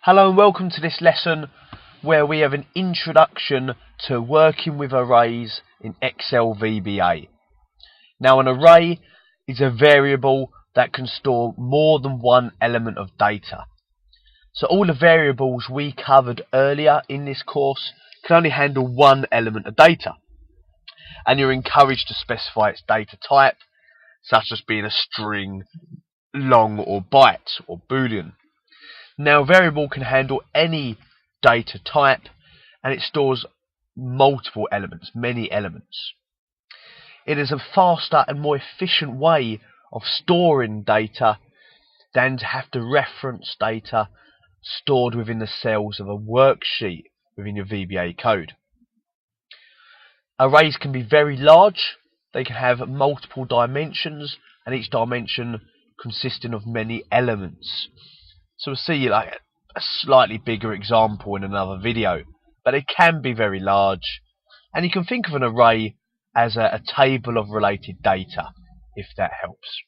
Hello and welcome to this lesson where we have an introduction to working with arrays in Excel VBA. Now, an array is a variable that can store more than one element of data. So all the variables we covered earlier in this course can only handle one element of data, and you're encouraged to specify its data type, such as being a string, long or byte or boolean. Now, a variable can handle any data type, and it stores multiple elements, many elements. It is a faster and more efficient way of storing data than to have to reference data stored within the cells of a worksheet within your VBA code. Arrays can be very large. They can have multiple dimensions, and each dimension consisting of many elements. So we'll see like a slightly bigger example in another video, but it can be very large, and you can think of an array as a table of related data, if that helps.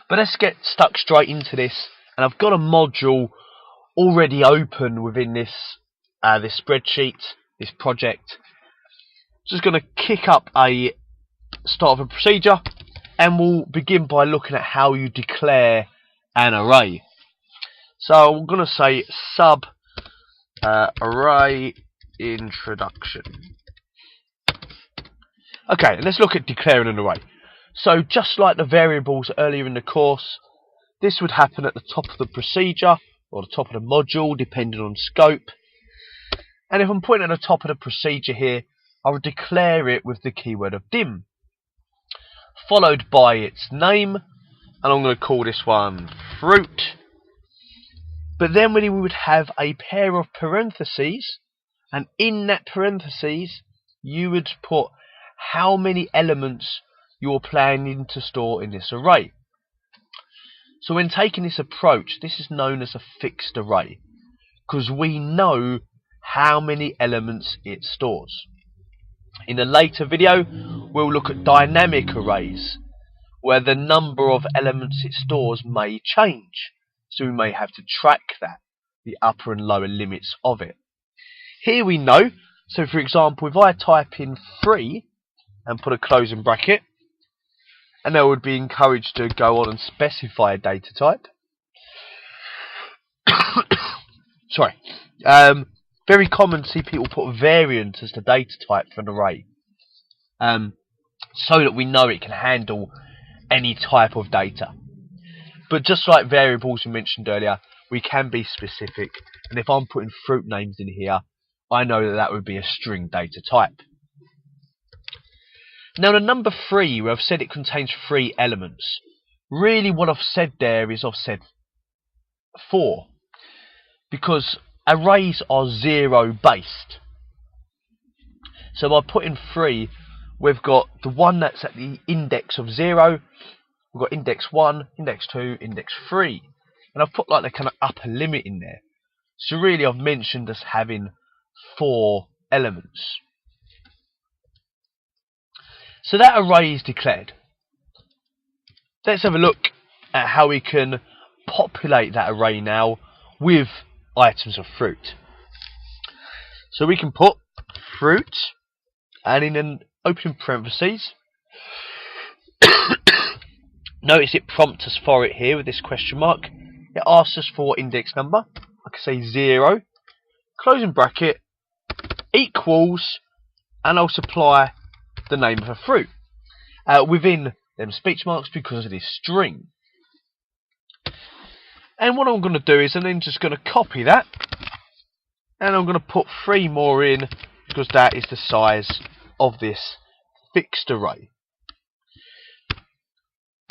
But let's get stuck straight into this, and I've got a module already open within this this spreadsheet, this project. Just going to kick up a start of a procedure, and we'll begin by looking at how you declare an array. So I'm going to say sub array introduction. Okay, let's look at declaring an array. So just like the variables earlier in the course, this would happen at the top of the procedure or the top of the module, depending on scope. And if I'm pointing at the top of the procedure here, I would declare it with the keyword of dim, followed by its name, and I'm going to call this one fruit. But then we would have a pair of parentheses, and in that parentheses you would put how many elements you're planning to store in this array. So when taking this approach, this is known as a fixed array, because we know how many elements it stores. In a later video, we'll look at dynamic arrays, where the number of elements it stores may change. So we may have to track that, the upper and lower limits of it. Here we know, so for example, if I type in 3 and put a closing bracket, and I would be encouraged to go on and specify a data type. Sorry. Very common to see people put variant as the data type for an array, so that we know it can handle any type of data. But just like variables we mentioned earlier, we can be specific, and if I'm putting fruit names in here, I know that that would be a string data type. Now the number 3, where I've said it contains 3 elements, really what I've said there is I've said 4, because arrays are 0 based. So by putting 3, we've got the one that's at the index of 0, we've got index 1, index 2, index 3. And I've put like the kind of upper limit in there. So really I've mentioned us having 4 elements. So that array is declared. Let's have a look at how we can populate that array now with items of fruit. So we can put fruit, and in an opening parentheses, notice it prompts us for it here with this question mark. It asks us for index number. I can say 0, closing bracket, equals, and I'll supply the name of a fruit within them speech marks because it is string. And what I'm going to do is I'm then just going to copy that, and I'm going to put 3 more in because that is the size of this fixed array.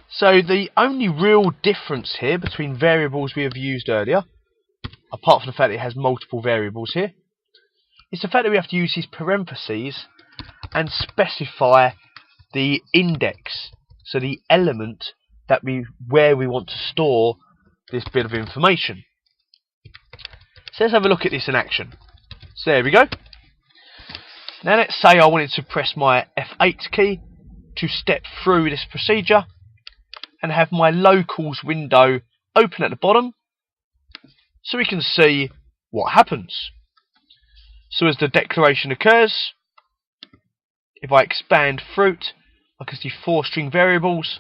So the only real difference here between variables we have used earlier, apart from the fact that it has multiple variables here, is the fact that we have to use these parentheses and specify the index, so the element that where we want to store this bit of information. So let's have a look at this in action. So there we go. Now let's say I wanted to press my F8 key to step through this procedure and have my locals window open at the bottom. so we can see what happens. So as the declaration occurs, if I expand fruit, I can see 4 string variables.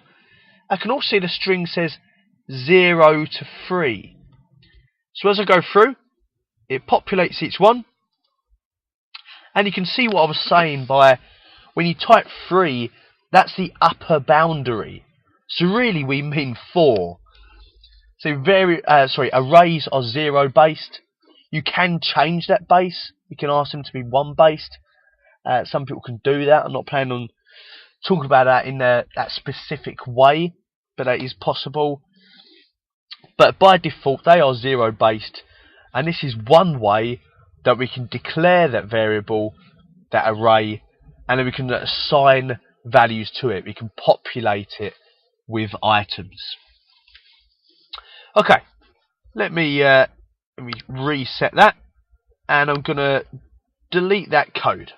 I can also see the string says 0 to 3. So as I go through, it populates each one. And you can see what I was saying by when you type 3, that's the upper boundary. So really we mean 4. So arrays are 0 based. You can change that base. You can ask them to be 1 based. Some people can do that. I'm not planning on talking about that in that specific way, but that is possible. But by default, they are 0 based, and this is one way that we can declare that variable, that array, and then we can assign values to it. We can populate it with items. Okay, let me reset that, and I'm going to delete that code.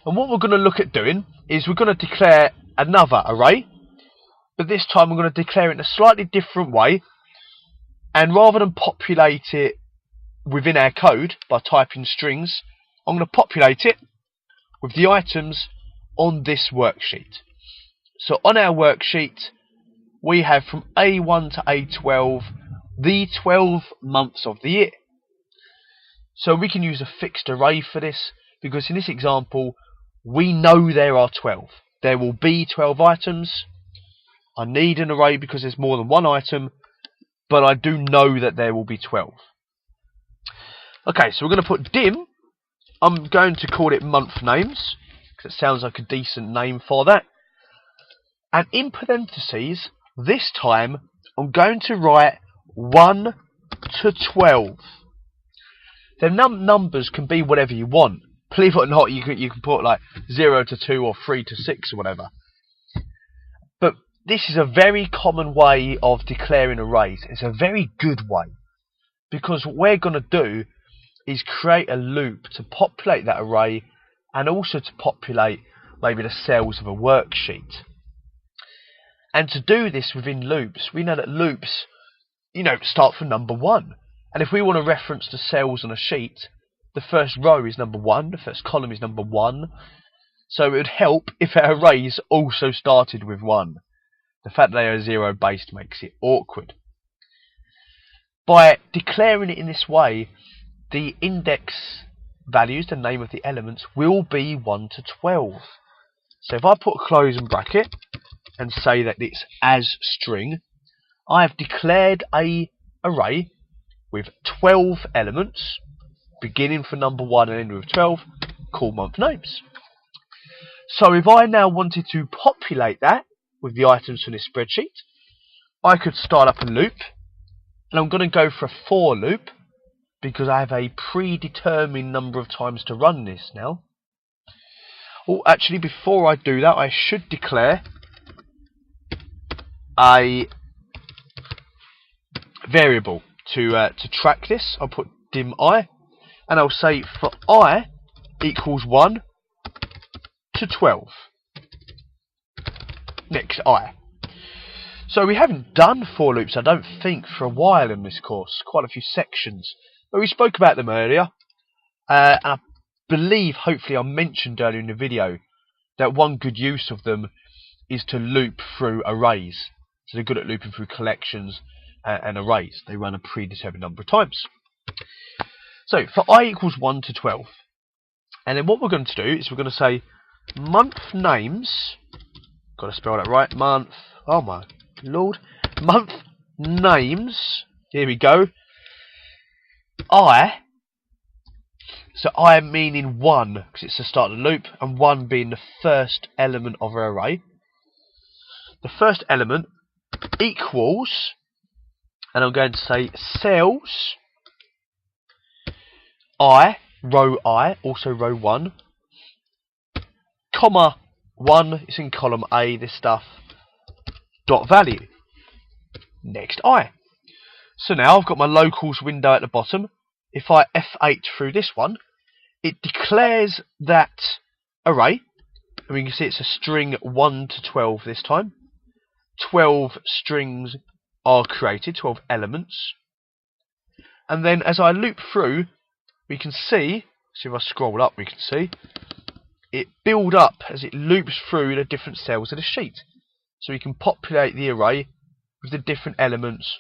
And what we're going to look at doing is we're going to declare another array, but this time we're going to declare it in a slightly different way. And rather than populate it within our code by typing strings, I'm going to populate it with the items on this worksheet. So on our worksheet, we have from A1 to A12 the 12 months of the year. So we can use a fixed array for this, because in this example, we know there are 12. There will be 12 items. I need an array because there's more than one item, but I do know that there will be 12. Okay, so we're going to put dim. I'm going to call it month names, because it sounds like a decent name for that. And in parentheses, this time, I'm going to write 1 to 12. The numbers can be whatever you want. Believe it or not, you can put like 0 to 2 or 3 to 6 or whatever. But this is a very common way of declaring arrays. It's a very good way, because what we're going to do is create a loop to populate that array, and also to populate maybe the cells of a worksheet. And to do this within loops, we know that loops, start from number 1. And if we want to reference the cells on a sheet, the first row is number 1, the first column is number 1. So it would help if our arrays also started with 1. The fact that they are 0 based makes it awkward. By declaring it in this way, the index values, the name of the elements, will be 1 to 12. So if I put a close and bracket and say that it's as string, I have declared a array with 12 elements, beginning for number 1 and ending with 12, called month names. So if I now wanted to populate that with the items from this spreadsheet, I could start up a loop, and I'm going to go for a for loop, because I have a predetermined number of times to run this now. Oh, actually, before I do that, I should declare a variable to track this. I'll put dim I, and I'll say for I equals 1 to 12. Next I. So we haven't done for loops, I don't think, for a while in this course. Quite a few sections. But we spoke about them earlier. And I believe, hopefully I mentioned earlier in the video, that one good use of them is to loop through arrays. So they're good at looping through collections and arrays. They run a predetermined number of times. So for I equals 1 to 12. And then what we're going to do is we're going to say month names. Got to spell that right. Month. Oh my lord. Month names. Here we go. I. So I meaning 1, because it's the start of the loop, and 1 being the first element of our array. The first element equals, and I'm going to say cells I, row I, also row 1, comma 1, it's in column A, this stuff, dot value. Next I. So now I've got my locals window at the bottom. If I F8 through this one, it declares that array, and we can see it's a string 1 to 12 this time. 12 strings are created, 12 elements. And then as I loop through, we can see, so if I scroll up, we can see it build up as it loops through the different cells of the sheet. So we can populate the array with the different elements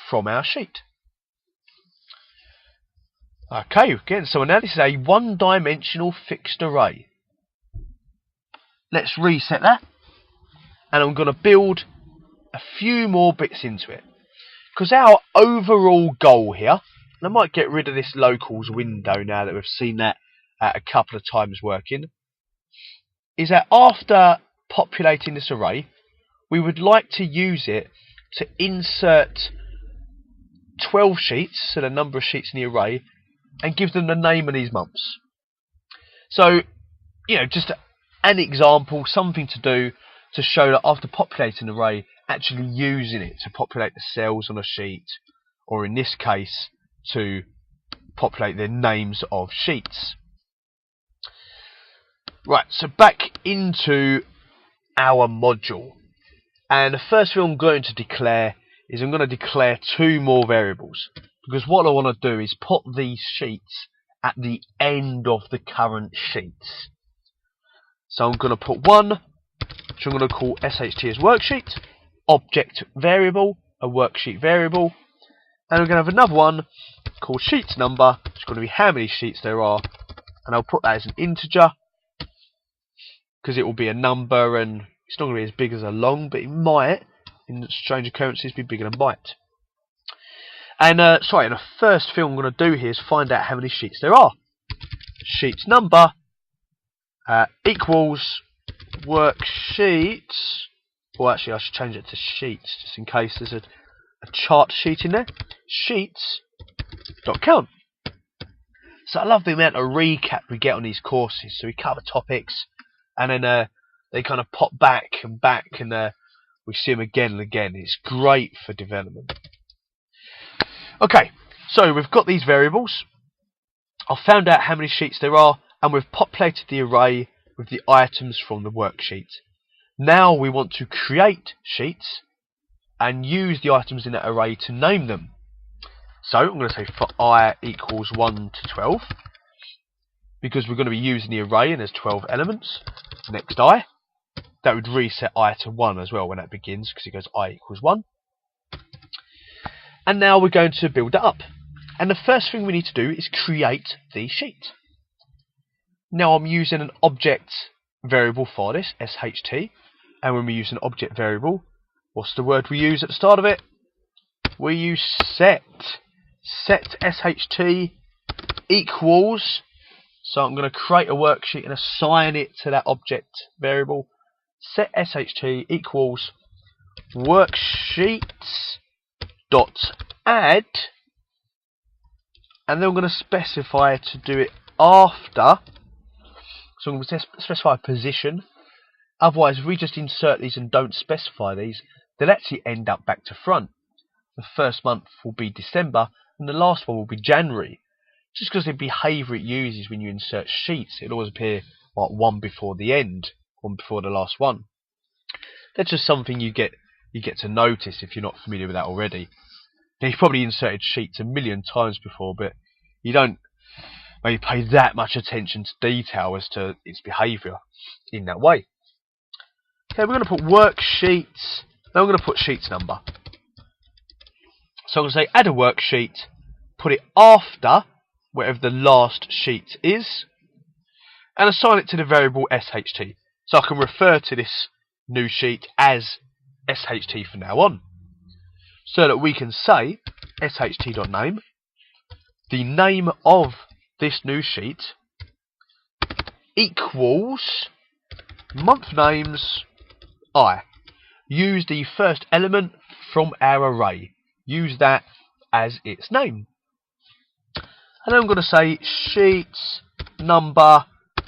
from our sheet. Okay, again, so now this is a one-dimensional fixed array. Let's reset that, and I'm going to build a few more bits into it. Because our overall goal here, and I might get rid of this locals window now that we've seen that a couple of times working, is that after populating this array, we would like to use it to insert 12 sheets, so the number of sheets in the array, and give them the name of these months. So, just an example, something to do to show that after populating an array, actually using it to populate the cells on a sheet, or in this case, to populate the names of sheets. Right, so back into our module. And the first thing I'm going to declare is I'm going to declare two more variables. Because what I want to do is put these sheets at the end of the current sheets. So I'm going to put one, which I'm going to call SHT as worksheet, object variable, a worksheet variable, and we're going to have another one called sheets number, which is going to be how many sheets there are, and I'll put that as an integer, because it will be a number, and it's not going to be as big as a long, but it might, in strange occurrences, be bigger than byte. And the first thing I'm going to do here is find out how many sheets there are. Sheets number equals worksheets. Well, actually, I should change it to sheets just in case there's a chart sheet in there. Sheets.count. So I love the amount of recap we get on these courses. So we cover topics, and then they kind of pop back, and we see them again and again. It's great for development. Okay, so we've got these variables. I've found out how many sheets there are, and we've populated the array with the items from the worksheet. Now we want to create sheets and use the items in that array to name them. So I'm going to say for I equals 1 to 12, because we're going to be using the array and there's 12 elements. Next I, that would reset I to 1 as well when that begins, because it goes I equals 1. And now we're going to build that up. And the first thing we need to do is create the sheet. Now I'm using an object variable for this, SHT. And when we use an object variable, what's the word we use at the start of it? We use set. Set SHT equals. So I'm going to create a worksheet and assign it to that object variable. Set SHT equals worksheets dot add, and then I'm going to specify to do it after. So I'm going to specify a position. Otherwise, if we just insert these and don't specify these, they'll actually end up back to front. The first month will be December, and the last one will be January. Just because the behaviour it uses when you insert sheets, it'll always appear like one before the end, one before the last one. That's just something you get to notice if you're not familiar with that already. Now, you've probably inserted sheets a million times before, but you don't maybe pay that much attention to detail as to its behaviour in that way. Okay, we're going to put worksheets. Now I'm going to put sheets number. So I'm going to say add a worksheet, put it after whatever the last sheet is, and assign it to the variable SHT. So I can refer to this new sheet as SHT from now on. So that we can say sht.name, the name of this new sheet, equals month names I. Use the first element from our array. Use that as its name. And then I'm going to say sheets number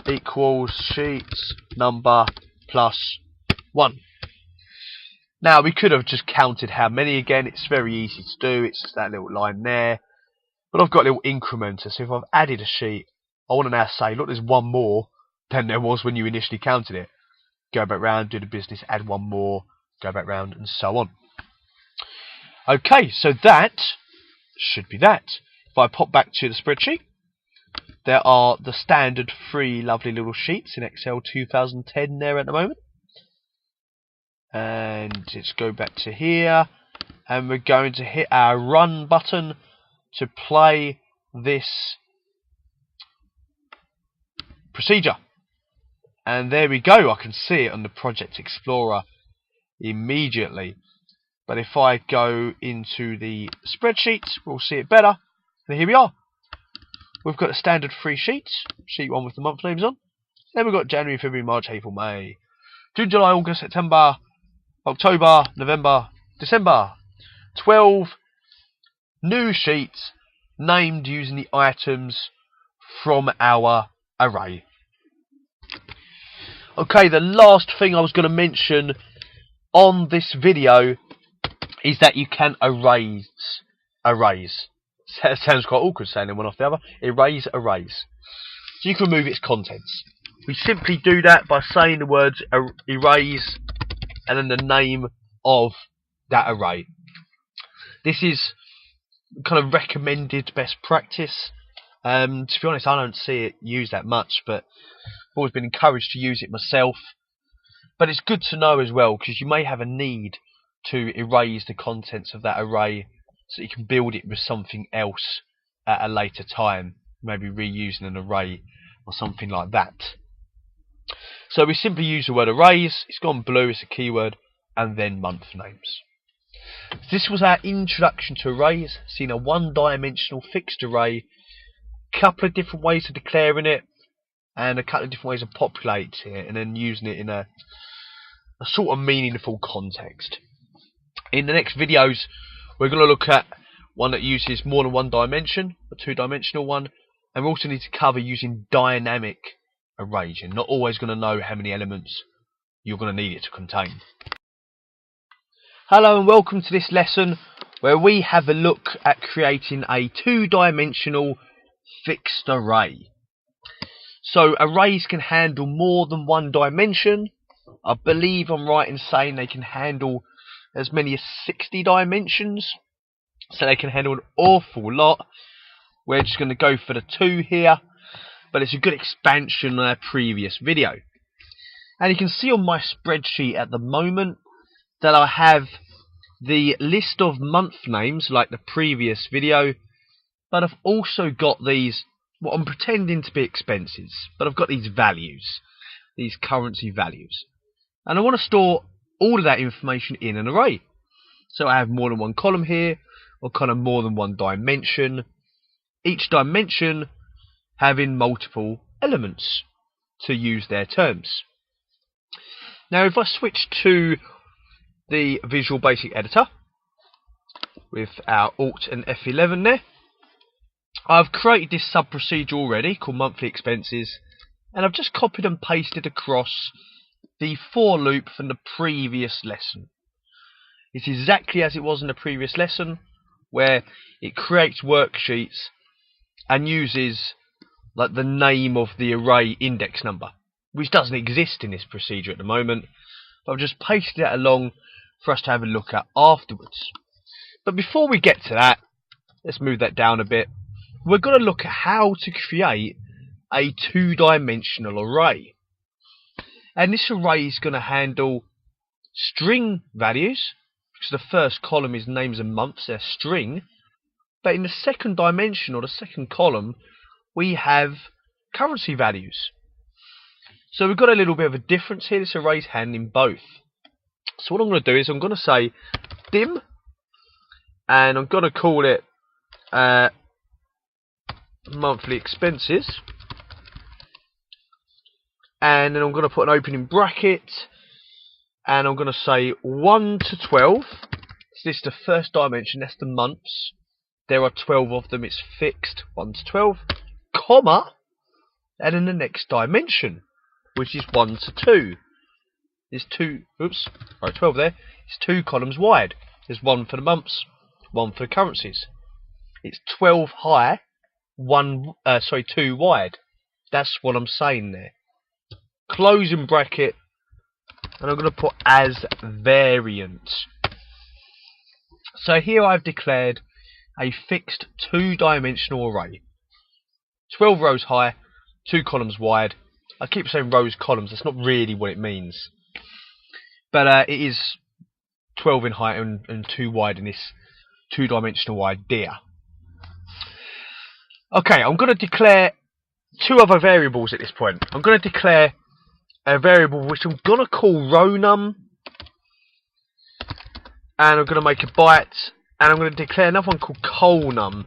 equals sheets number plus 1. Now, we could have just counted how many again. It's very easy to do. It's just that little line there. But I've got a little incrementer. So if I've added a sheet, I want to now say, look, there's one more than there was when you initially counted it. Go back round, do the business, add one more, go back round, and so on. Okay, so that should be that. If I pop back to the spreadsheet, there are the standard 3 lovely little sheets in Excel 2010 there at the moment. And let's go back to here, and we're going to hit our run button to play this procedure. And there we go, I can see it on the Project Explorer immediately. But if I go into the spreadsheet, we'll see it better. And here we are. We've got a standard 3 sheets. Sheet 1 with the month names on. Then we've got January, February, March, April, May, June, July, August, September, October, November, December. 12 new sheets named using the items from our array. Okay, the last thing I was going to mention on this video is that you can erase arrays. That sounds quite awkward saying them one off the other. Erase arrays. So you can remove its contents. We simply do that by saying the words erase and then the name of that array. This is kind of recommended best practice. To be honest, I don't see it used that much, but I've always been encouraged to use it myself. But it's good to know as well, because you may have a need to erase the contents of that array so you can build it with something else at a later time, maybe reusing an array or something like that. So we simply use the word arrays, it's gone blue, it's a keyword, and then month names. This was our introduction to arrays, seeing a one-dimensional fixed array, a couple of different ways of declaring it, and a couple of different ways of populating it, and then using it in a sort of meaningful context. In the next videos, we're going to look at one that uses more than one dimension, a two-dimensional one, and we also need to cover using dynamic arrays. You're not always going to know how many elements you're going to need it to contain. Hello and welcome to this lesson where we have a look at creating a two-dimensional fixed array. So arrays can handle more than one dimension. I believe I'm right in saying they can handle as many as 60 dimensions. So they can handle an awful lot. We're just going to go for the 2 here, but it's a good expansion on our previous video. And you can see on my spreadsheet at the moment that I have the list of month names like the previous video, but I've also got these, what I'm pretending to be expenses, but I've got these values, these currency values. And I want to store all of that information in an array. So I have more than one column here, or kind of more than one dimension. Each dimension having multiple elements to use their terms. Now if I switch to the Visual Basic Editor with our Alt and F11 there, I've created this sub-procedure already called monthly expenses, and I've just copied and pasted across the for loop from the previous lesson. It's exactly as it was in the previous lesson, where it creates worksheets and uses like the name of the array index number, which doesn't exist in this procedure at the moment, but I've just pasted it along for us to have a look at afterwards. But before we get to that, let's move that down a bit. We're going to look at how to create a two-dimensional array. And this array is going to handle string values, because the first column is names and months, they're string. But in the second dimension, or the second column, we have currency values. So we've got a little bit of a difference here. This array is handling both. So what I'm going to do is I'm going to say dim, and I'm going to call it monthly expenses. And then I'm going to put an opening bracket, and I'm going to say 1 to 12. So this is the first dimension, that's the months. There are 12 of them, it's fixed, 1 to 12, comma, and in the next dimension, which is 1 to 2. There's 12 there. It's 2 columns wide. There's 1 for the months, 1 for the currencies. It's 12 high, 2 wide. That's what I'm saying there. Closing bracket, and I'm going to put as variant. So here I've declared a fixed two-dimensional array. 12 rows high, 2 columns wide. I keep saying rows, columns, that's not really what it means. But it is 12 in height and 2 wide in this two-dimensional idea. Okay, I'm going to declare 2 other variables at this point. I'm going to declare a variable which I'm going to call row num, and I'm going to make a byte, and I'm going to declare another one called col num,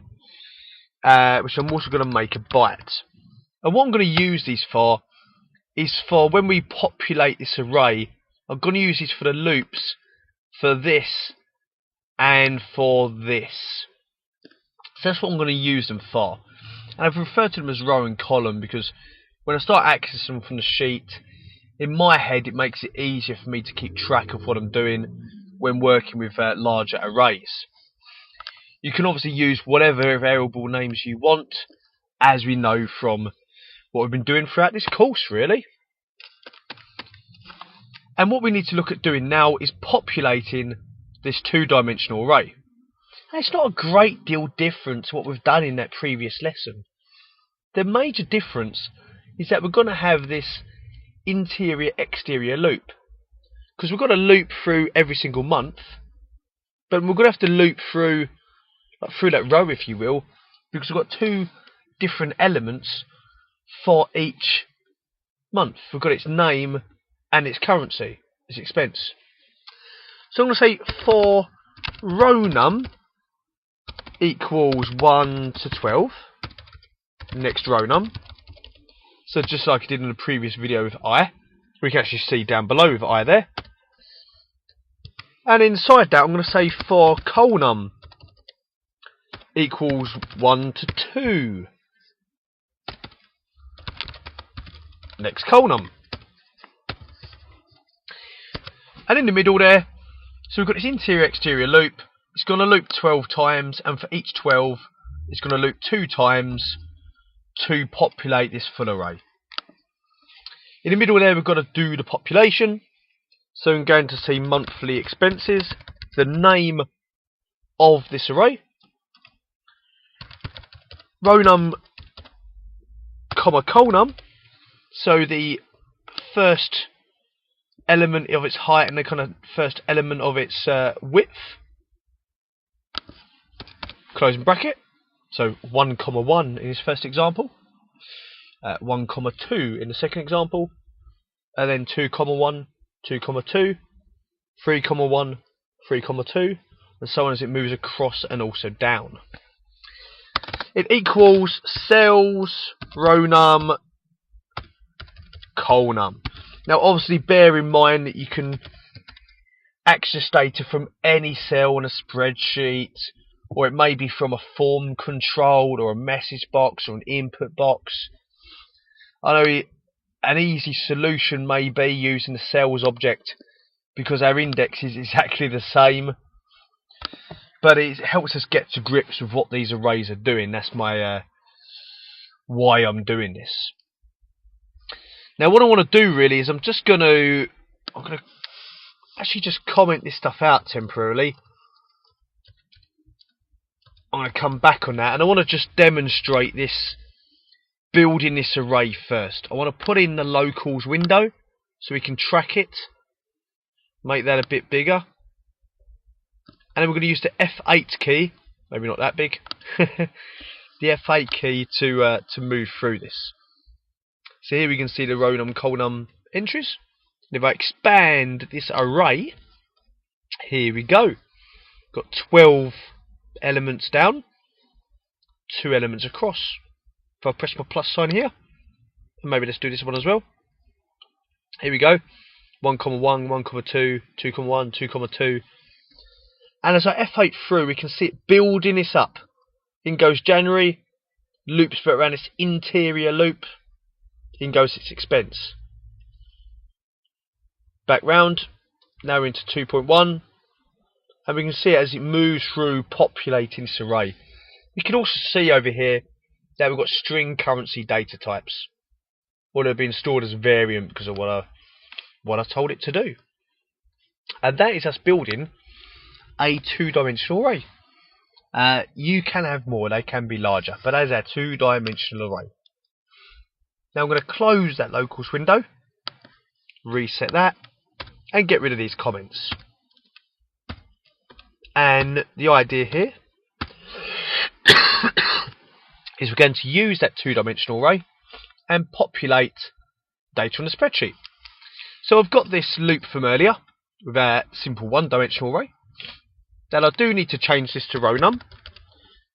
which I'm also going to make a byte. And what I'm going to use these for is for when we populate this array, I'm going to use these for the loops for this and for this. So that's what I'm going to use them for. And I've referred to them as row and column because when I start accessing them from the sheet, in my head it makes it easier for me to keep track of what I'm doing when working with larger arrays. You can obviously use whatever variable names you want, as we know from what we've been doing throughout this course, really. And what we need to look at doing now is populating this two-dimensional array. And it's not a great deal different to what we've done in that previous lesson. The major difference is that we're going to have this interior-exterior loop. Because we've got to loop through every single month, but we're going to have to loop through that row, if you will, because we've got 2 different elements for each month. We've got its name and its currency, its expense. So I'm going to say for row num equals 1 to 12. Next row num. So just like I did in the previous video with I, we can actually see down below with I there. And inside that I'm going to say for col num equals 1 to 2. Next col num. And in the middle there, so we've got this interior-exterior loop. It's going to loop 12 times, and for each 12, it's going to loop 2 times to populate this full array. In the middle there, we've got to do the population. So I'm going to see monthly expenses, the name of this array, row num, comma col num, so the first element of its height and the kind of first element of its width, closing bracket, so 1 comma 1 in this first example, 1 comma 2 in the second example, and then 2 comma 1, 2 comma 2, 3 comma 1, 3 comma 2, and so on as it moves across and also down. It equals cells row num col num. Now obviously bear in mind that you can access data from any cell on a spreadsheet, or it may be from a form control or a message box or an input box. I know an easy solution may be using the cells object because our index is exactly the same, but it helps us get to grips with what these arrays are doing. That's my why I'm doing this. Now what I want to do really is I'm going to actually just comment this stuff out temporarily. I'm going to come back on that, and I want to just demonstrate this, building this array first. I want to put in the locals window so we can track it, make that a bit bigger, and then we're going to use the F8 key, maybe not that big, the F8 key to move through this. So here we can see the row num col num entries. And if I expand this array, here we go. Got 12 elements down, 2 elements across. If I press my plus sign here, and maybe let's do this one as well. Here we go. 1 comma 1, 1 comma 2, 2 comma 1, 2 comma 2. And as I F8 through, we can see it building this up. In goes January, loops for around this interior loop. In goes its expense. Back round, now we're into 2.1, and we can see it as it moves through populating this array. We can also see over here that we've got string currency data types, or they've been stored as a variant because of what I told it to do. And that is us building a two-dimensional array. You can have more, they can be larger, but that is our two-dimensional array. Now I'm going to close that locals window, reset that, and get rid of these comments. And the idea here is we're going to use that two-dimensional array and populate data on the spreadsheet. So I've got this loop from earlier with our simple one-dimensional array. Then I do need to change this to row num.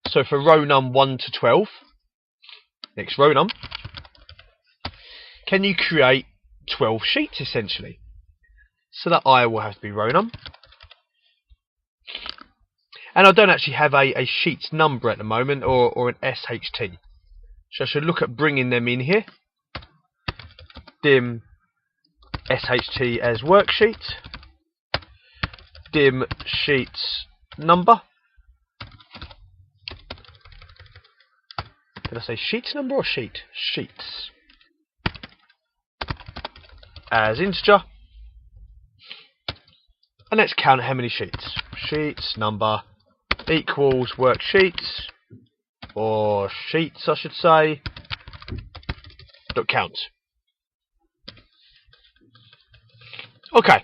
So for row num 1 to 12, next row num, can you create 12 sheets essentially? So that I will have to be row num. And I don't actually have a sheets number at the moment or an SHT. So I should look at bringing them in here. Dim SHT as worksheet. Dim sheets number. Did I say sheets number or sheet? Sheets. As integer. And let's count how many sheets. Sheets number equals worksheets, or sheets I should say, dot count. Okay.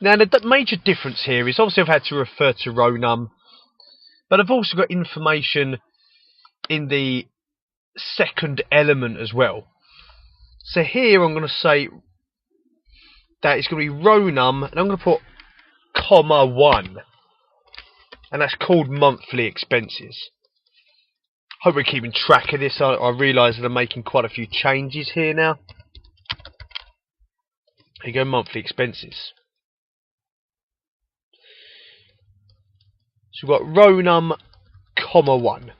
Now the major difference here is obviously I've had to refer to row num, but I've also got information in the second element as well. So here I'm going to say that it's going to be row num, and I'm going to put comma 1, and that's called monthly expenses. Hope we're keeping track of this. I realise that I'm making quite a few changes here now. Here you go, monthly expenses. So we've got row num, comma 1.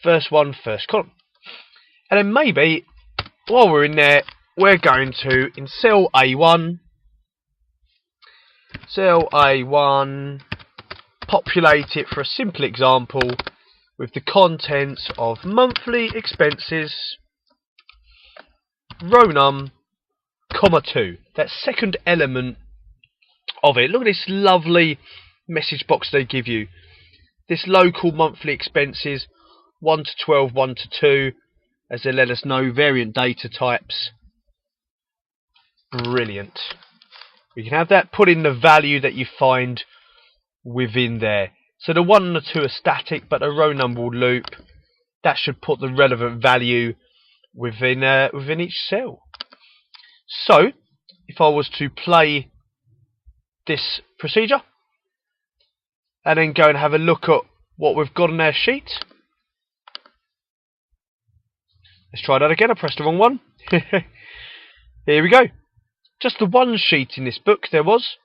First one, first column. And then maybe, while we're in there, we're going to, in cell A1, populate it for a simple example with the contents of monthly expenses, row num, comma 2. That second element of it. Look at this lovely message box they give you. This local monthly expenses, 1 to 12, 1 to 2, as they let us know variant data types. Brilliant. We can have that, put in the value that you find within there. So the 1 and the 2 are static, but the row number will loop. That should put the relevant value within each cell. So, if I was to play this procedure, and then go and have a look at what we've got on our sheet. Let's try that again. I pressed the wrong one. Here we go. Just the one sheet in this book there was.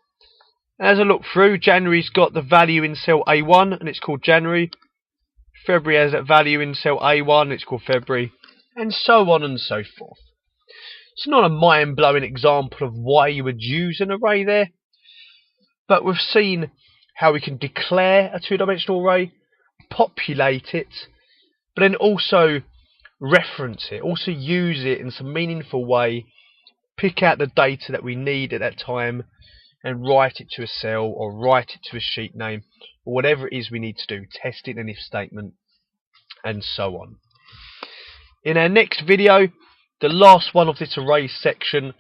As I look through, January's got the value in cell A1 and it's called January. February has that value in cell A1 and it's called February. And so on and so forth. It's not a mind-blowing example of why you would use an array there. But we've seen how we can declare a two-dimensional array, populate it, but then also reference it, also use it in some meaningful way, pick out the data that we need at that time, and write it to a cell or write it to a sheet name, or whatever it is we need to do, test it in an if statement, and so on. In our next video, the last one of this array section,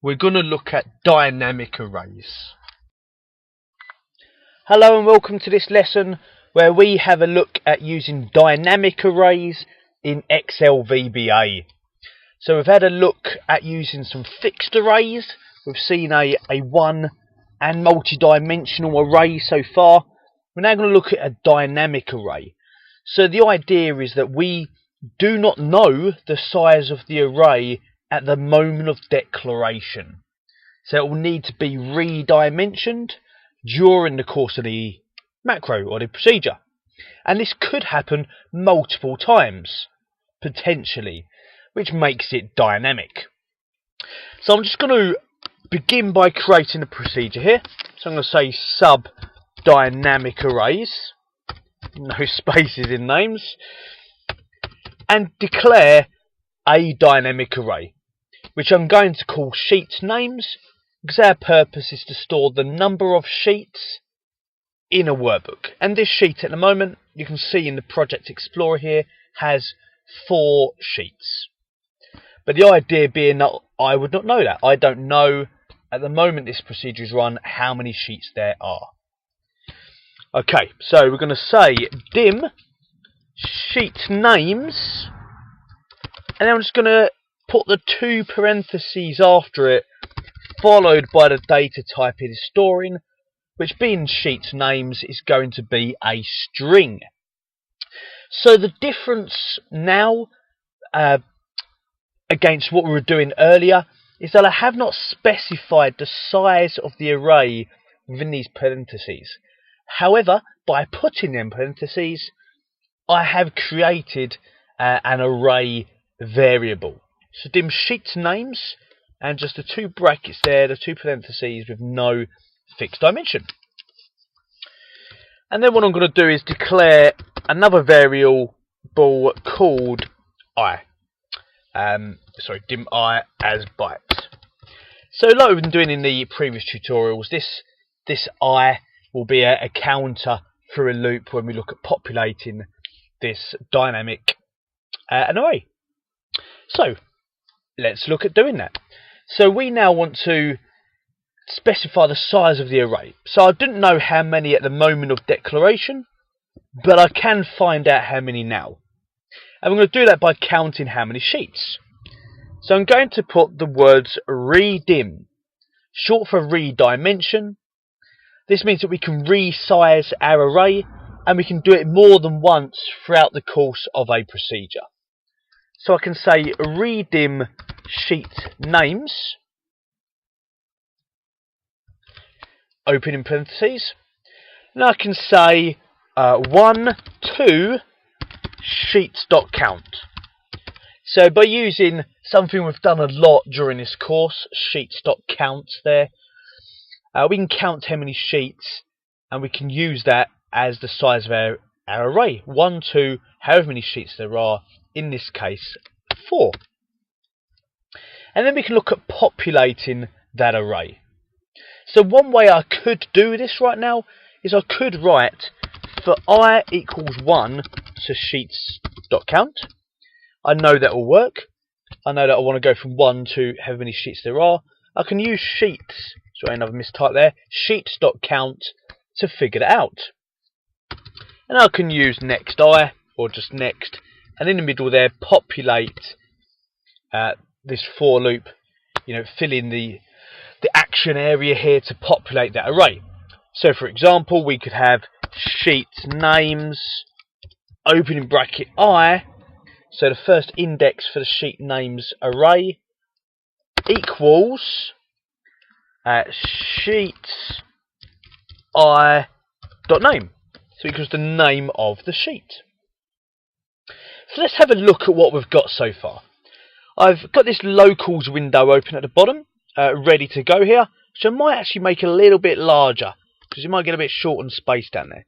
we're going to look at dynamic arrays. Hello and welcome to this lesson where we have a look at using dynamic arrays in Excel VBA. So we've had a look at using some fixed arrays. We've seen a one and multi-dimensional array so far. We're now going to look at a dynamic array. So the idea is that we do not know the size of the array at the moment of declaration. So it will need to be redimensioned during the course of the macro or the procedure. And this could happen multiple times, potentially, which makes it dynamic. So I'm just going to begin by creating a procedure here. So I'm going to say sub dynamic arrays, no spaces in names, and declare a dynamic array, which I'm going to call sheets names, because our purpose is to store the number of sheets in a workbook. And this sheet at the moment, you can see in the Project Explorer here, has 4 sheets. But the idea being that I would not know that. I don't know at the moment this procedure is run how many sheets there are. Okay, so we're going to say dim sheet names, and then I'm just going to put the 2 parentheses after it, followed by the data type it is storing, which being sheet names is going to be a string. So the difference now against what we were doing earlier is that I have not specified the size of the array within these parentheses. However, by putting them parentheses, I have created an array variable. So dim sheet names and just the 2 brackets there, the 2 parentheses with no fixed dimension. And then what I'm going to do is declare another variable called I. Dim I as bytes. So like we've been doing in the previous tutorials, this I will be a counter through a loop when we look at populating this dynamic an array. So let's look at doing that. So we now want to specify the size of the array. So I didn't know how many at the moment of declaration, but I can find out how many now. And we're going to do that by counting how many sheets. So I'm going to put the words redim, short for redimension. This means that we can resize our array, and we can do it more than once throughout the course of a procedure. So I can say redim sheet names, opening parentheses, and I can say 1, 2 sheets.count. So by using something we've done a lot during this course, sheets.count there, we can count how many sheets, and we can use that as the size of our array. 1, 2, however many sheets there are, in this case 4. And then we can look at populating that array. So one way I could do this right now is I could write for I equals 1 to sheets.count. I know that will work. I know that I want to go from 1 to however many sheets there are. I can use sheets, sorry, another mistype there, sheets.count to figure that out. And I can use next I, or just next, and in the middle there populate this for loop, fill in the action area here to populate that array. So for example, we could have sheet names, opening bracket I, so the first index for the sheet names array, equals sheets I dot name. So equals the name of the sheet. So let's have a look at what we've got so far. I've got this locals window open at the bottom, ready to go here, which I might actually make a little bit larger, because you might get a bit short on space down there.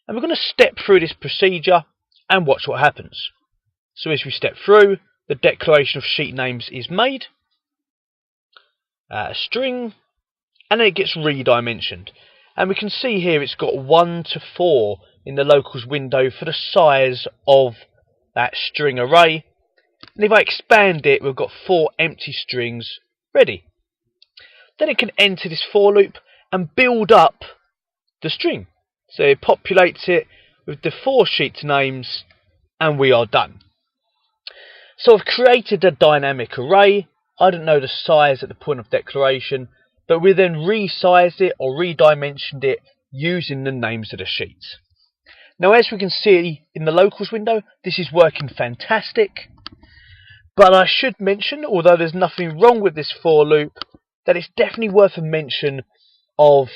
And we're going to step through this procedure and watch what happens. So as we step through, the declaration of sheet names is made, a string, and then it gets redimensioned. And we can see here it's got 1 to 4 in the locals window for the size of that string array. And if I expand it, we've got 4 empty strings ready. Then it can enter this for loop and build up the string. So it populates it with the 4 sheet names, and we are done. So I've created a dynamic array. I don't know the size at the point of declaration, but we then resized it or redimensioned it using the names of the sheets. Now as we can see in the locals window, this is working fantastic. But I should mention, although there's nothing wrong with this for loop, that it's definitely worth a mention of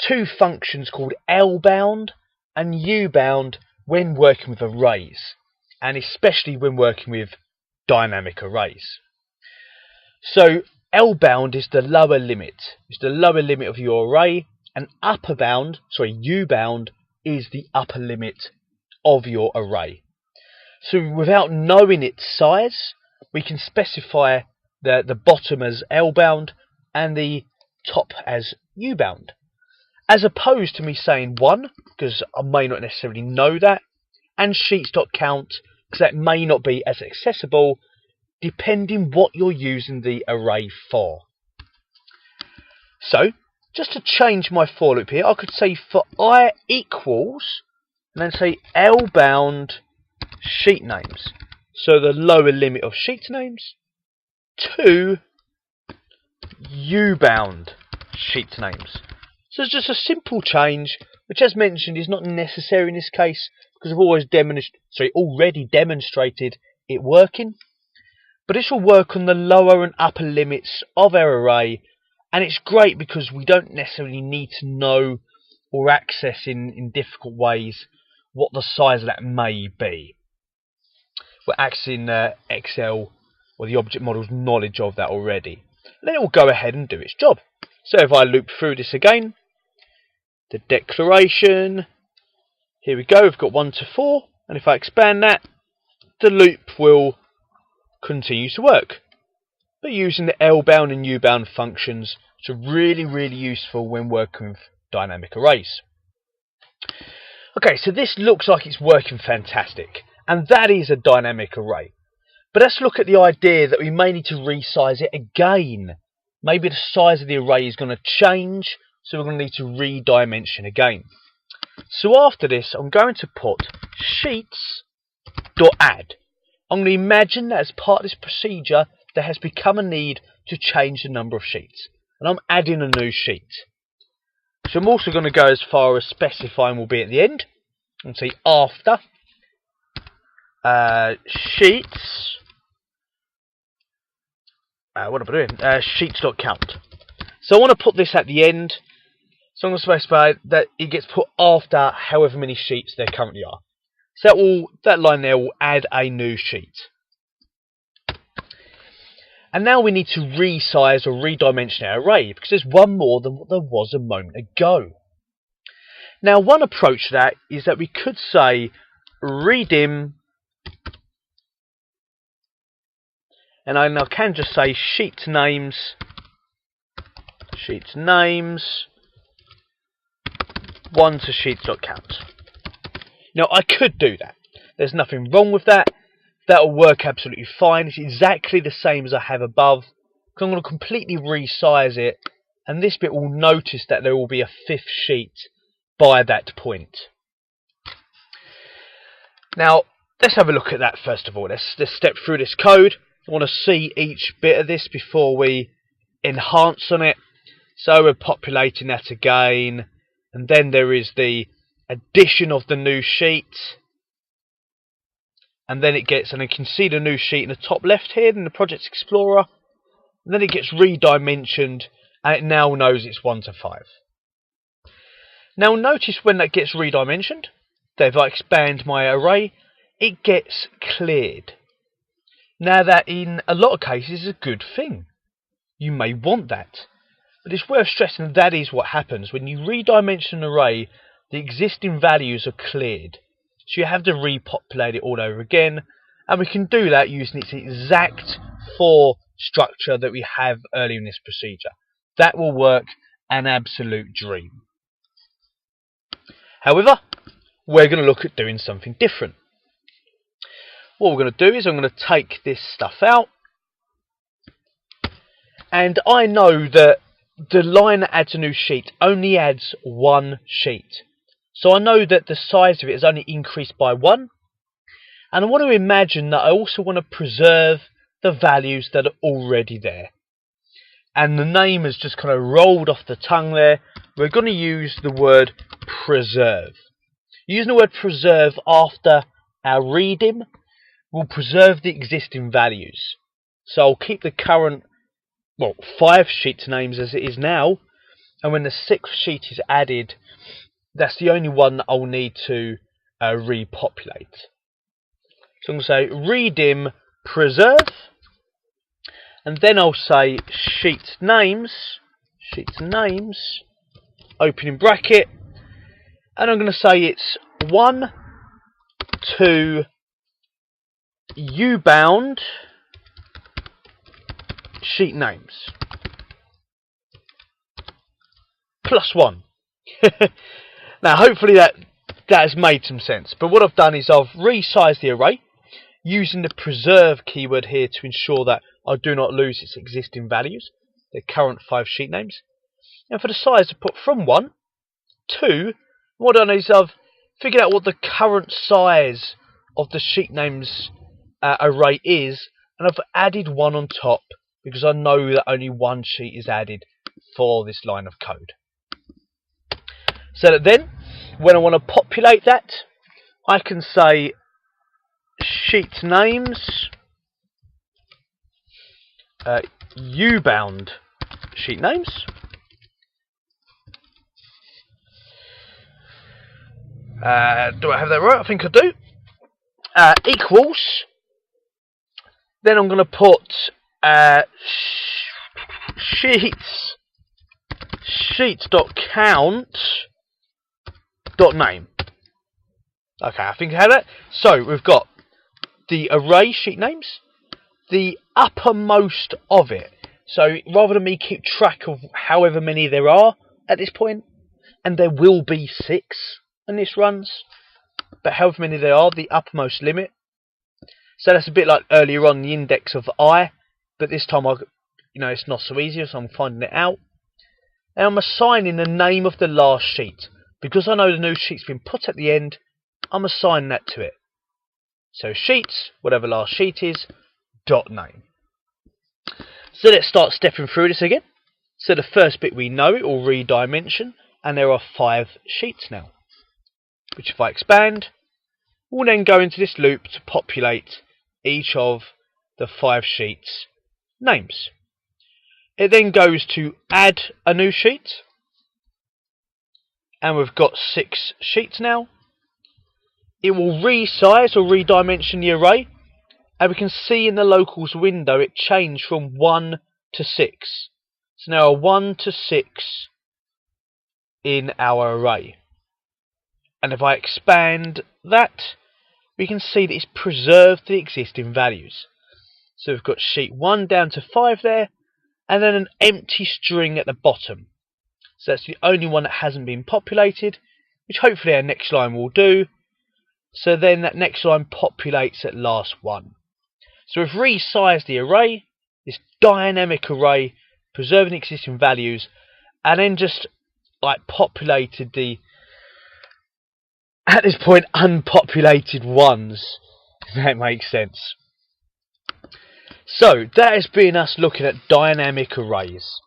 2 functions called L-bound and U-bound when working with arrays, and especially when working with dynamic arrays. So L-bound is the lower limit. It's the lower limit of your array, and U-bound is the upper limit of your array. So without knowing its size, we can specify the bottom as L-bound and the top as U-bound. as opposed to me saying 1, because I may not necessarily know that, and sheets.count, because that may not be as accessible depending what you're using the array for. So, just to change my for loop here, I could say for I equals, and then say L bound sheet names. So the lower limit of sheet names to U bound sheet names. So it's just a simple change, which as mentioned is not necessary in this case, because I've already demonstrated it working. But this will work on the lower and upper limits of our array, and it's great because we don't necessarily need to know or access in difficult ways what the size of that may be. We're accessing Excel or the object model's knowledge of that already. And then it will go ahead and do its job. So if I loop through this again, the declaration, here we go, we've got 1 to 4, and if I expand that, the loop will continue to work. But using the L bound and U bound functions, which are really, really useful when working with dynamic arrays. Okay, so this looks like it's working fantastic, and that is a dynamic array. But let's look at the idea that we may need to resize it again. Maybe the size of the array is going to change, so we're going to need to redimension again. So after this, I'm going to put sheets.add. I'm going to imagine that as part of this procedure, there has become a need to change the number of sheets. And I'm adding a new sheet. So I'm also going to go as far as specifying will be at the end. And say after sheets. What am I doing? Sheets.count. So I want to put this at the end. So I'm going to specify that it gets put after however many sheets there currently are. So that line there will add a new sheet. And now we need to resize or redimension our array, because there's one more than what there was a moment ago. Now one approach to that is that we could say redim, and I now can just say sheet names 1 to sheets.count. Now I could do that. There's nothing wrong with that. That'll work absolutely fine. It's exactly the same as I have above. I'm going to completely resize it, and this bit will notice that there will be a 5th sheet by that point. Now let's have a look at that first of all. Let's step through this code. I want to see each bit of this before we enhance on it. So we're populating that again, and then there is the addition of the new sheet. And then it gets, and you can see the new sheet in the top left here in the Project Explorer. And then it gets redimensioned, and it now knows it's 1 to 5. Now notice when that gets redimensioned, that if I expand my array, it gets cleared. Now that in a lot of cases is a good thing. You may want that. But it's worth stressing that is what happens. When you redimension an array, the existing values are cleared. So you have to repopulate it all over again, and we can do that using its exact for structure that we have earlier in this procedure. That will work an absolute dream. However, we're going to look at doing something different. What we're going to do is I'm going to take this stuff out, and I know that the line that adds a new sheet only adds 1 sheet. So I know that the size of it is only increased by 1. And I want to imagine that I also want to preserve the values that are already there. And the name has just kind of rolled off the tongue there. We're going to use the word preserve. Using the word preserve after our redim will preserve the existing values. So I'll keep the current 5 sheet names as it is now. And when the 6th sheet is added, that's the only one that I'll need to repopulate. So I'm going to say redim preserve, and then I'll say sheet names, opening bracket, and I'm going to say it's 1 to U bound sheet names plus 1. Now, hopefully that has made some sense. But what I've done is I've resized the array using the preserve keyword here to ensure that I do not lose its existing values, the current 5 sheet names. And for the size, I put from 1 to, what I've done is I've figured out what the current size of the sheet names array is, and I've added 1 on top because I know that only 1 sheet is added for this line of code. So that then, when I want to populate that, I can say sheet names, U-bound sheet names, do I have that right? I think I do. Equals, then I'm going to put sheets.count.name. Okay, I think I have that. So we've got the array sheet names, the uppermost of it. So rather than me keep track of however many there are at this point, and there will be 6 when this runs, but however many there are, the uppermost limit. So that's a bit like earlier on the index of I, but this time it's not so easy, so I'm finding it out. And I'm assigning the name of the last sheet. Because I know the new sheet's been put at the end, I'm assigning that to it. So sheets, whatever last sheet is, .name. So let's start stepping through this again. So the first bit we know, it will redimension, and there are 5 sheets now. Which if I expand, we'll then go into this loop to populate each of the 5 sheets' names. It then goes to add a new sheet, and we've got 6 sheets now. It will resize or redimension the array, and we can see in the locals window it changed from 1 to 6. So now 1 to 6 in our array. And if I expand that, we can see that it's preserved the existing values. So we've got sheet 1 down to 5 there, and then an empty string at the bottom. So that's the only one that hasn't been populated, which hopefully our next line will do. So then that next line populates at last 1. So we've resized the array, this dynamic array, preserving existing values, and then just like populated the, at this point, unpopulated ones, if that makes sense. So that has been us looking at dynamic arrays.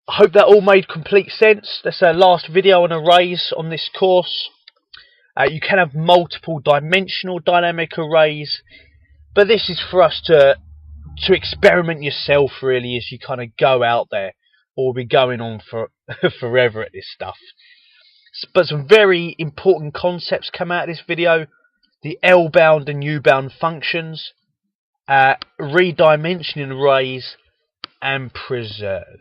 I hope that all made complete sense. That's our last video on arrays on this course. You can have multiple dimensional dynamic arrays, but this is for us to experiment yourself really as you kind of go out there, or we'll be going on for forever at this stuff. But some very important concepts come out of this video: the L-bound and U-bound functions, redimensioning arrays, and preserve.